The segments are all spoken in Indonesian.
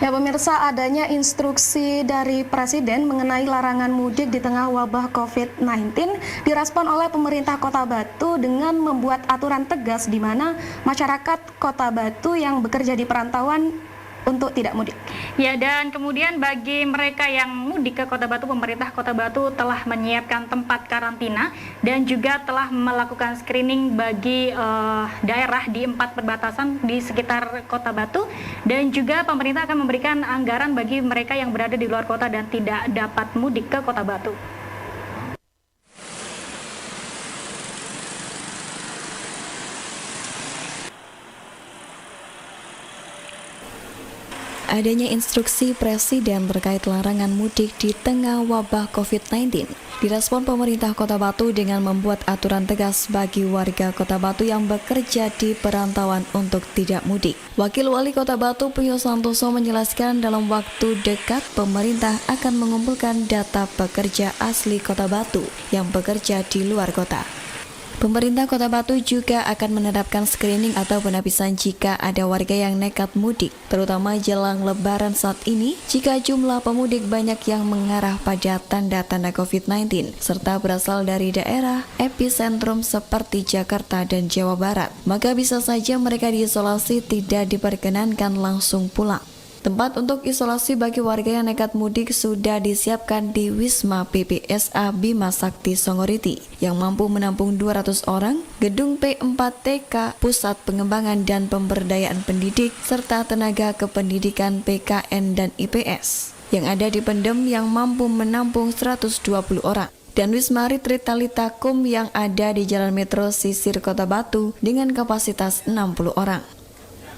Ya pemirsa, adanya instruksi dari Presiden mengenai larangan mudik di tengah wabah COVID-19 direspon oleh pemerintah Kota Batu dengan membuat aturan tegas di mana masyarakat Kota Batu yang bekerja di perantauan untuk tidak mudik. Ya, dan kemudian bagi mereka yang mudik ke Kota Batu, pemerintah Kota Batu telah menyiapkan tempat karantina dan juga telah melakukan screening bagi daerah di 4 perbatasan di sekitar Kota Batu, dan juga pemerintah akan memberikan anggaran bagi mereka yang berada di luar kota dan tidak dapat mudik ke Kota Batu. Adanya instruksi Presiden terkait larangan mudik di tengah wabah COVID-19 direspon pemerintah Kota Batu dengan membuat aturan tegas bagi warga Kota Batu yang bekerja di perantauan untuk tidak mudik. Wakil Wali Kota Batu Puyo Santoso menjelaskan dalam waktu dekat pemerintah akan mengumpulkan data pekerja asli Kota Batu yang bekerja di luar kota. Pemerintah Kota Batu juga akan menerapkan screening atau penapisan jika ada warga yang nekat mudik, terutama jelang Lebaran saat ini jika jumlah pemudik banyak yang mengarah pada tanda-tanda COVID-19 serta berasal dari daerah epicentrum seperti Jakarta dan Jawa Barat, maka bisa saja mereka diisolasi, tidak diperkenankan langsung pulang. Tempat untuk isolasi bagi warga yang nekat mudik sudah disiapkan di Wisma PPSA Bima Sakti Songoriti yang mampu menampung 200 orang, gedung P4TK, Pusat Pengembangan dan Pemberdayaan Pendidik, serta tenaga kependidikan PKN dan IPS yang ada di Pendem yang mampu menampung 120 orang. Dan Wisma Retreat Talita Kum yang ada di Jalan Metro Sisir Kota Batu dengan kapasitas 60 orang.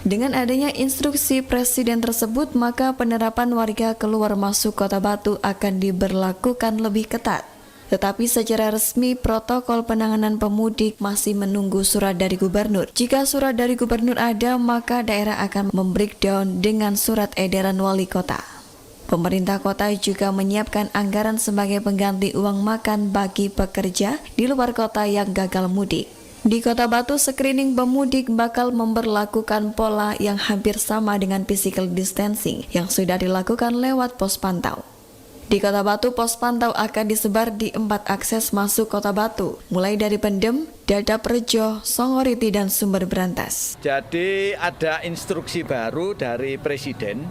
Dengan adanya instruksi Presiden tersebut, maka penerapan warga keluar masuk Kota Batu akan diberlakukan lebih ketat. Tetapi secara resmi protokol penanganan pemudik masih menunggu surat dari gubernur. Jika surat dari gubernur ada, maka daerah akan membreakdown dengan surat edaran wali kota. Pemerintah kota juga menyiapkan anggaran sebagai pengganti uang makan bagi pekerja di luar kota yang gagal mudik. Di Kota Batu, screening pemudik bakal memberlakukan pola yang hampir sama dengan physical distancing yang sudah dilakukan lewat pos pantau. Di Kota Batu, pos pantau akan disebar di 4 akses masuk Kota Batu, mulai dari Pendem, Dadaprejo, Songoriti, dan Sumber Brantas. Jadi ada instruksi baru dari Presiden,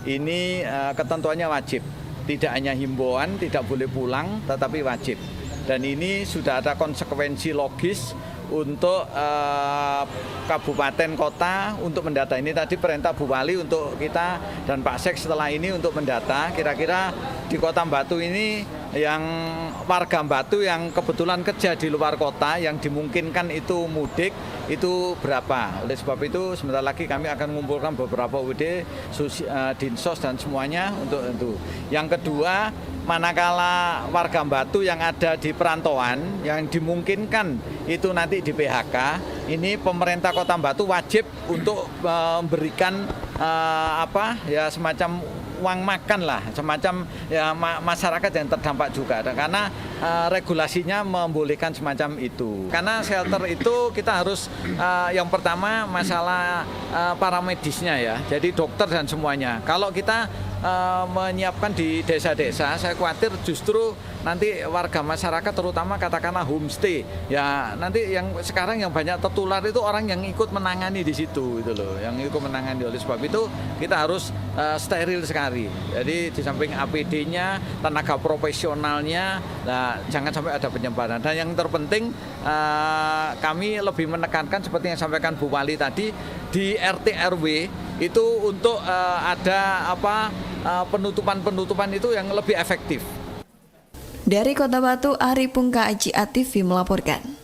ini ketentuannya wajib, tidak hanya himbauan, tidak boleh pulang, tetapi wajib. Dan ini sudah ada konsekuensi logis untuk kabupaten kota untuk mendata. Ini tadi perintah Bu Wali untuk kita dan Pak Sek setelah ini untuk mendata kira-kira di Kota Batu ini yang warga Batu yang kebetulan kerja di luar kota yang dimungkinkan itu mudik itu berapa. Oleh sebab itu sebentar lagi kami akan mengumpulkan beberapa UD, Dinsos dan semuanya untuk itu. Yang kedua, manakala warga Batu yang ada di perantauan yang dimungkinkan itu nanti di PHK, ini pemerintah Kota Batu wajib untuk memberikan semacam uang makan lah, semacam ya masyarakat yang terdampak juga, karena regulasinya membolehkan semacam itu. Karena shelter itu kita harus yang pertama masalah paramedisnya ya, jadi dokter dan semuanya. Kalau kita menyiapkan di desa-desa, saya khawatir justru nanti warga masyarakat terutama katakanlah homestay ya, nanti yang sekarang yang banyak tertular itu orang yang ikut menangani di situ itu loh, yang ikut menangani. Oleh sebab itu kita harus steril sekali. Jadi di samping APD-nya, tenaga profesionalnya, nah, jangan sampai ada penyebaran. Dan yang terpenting kami lebih menekankan seperti yang sampaikan Bu Wali tadi di RT RW itu untuk ada penutupan itu yang lebih efektif. Dari Kota Batu, Ari Pungka, AJA TV melaporkan.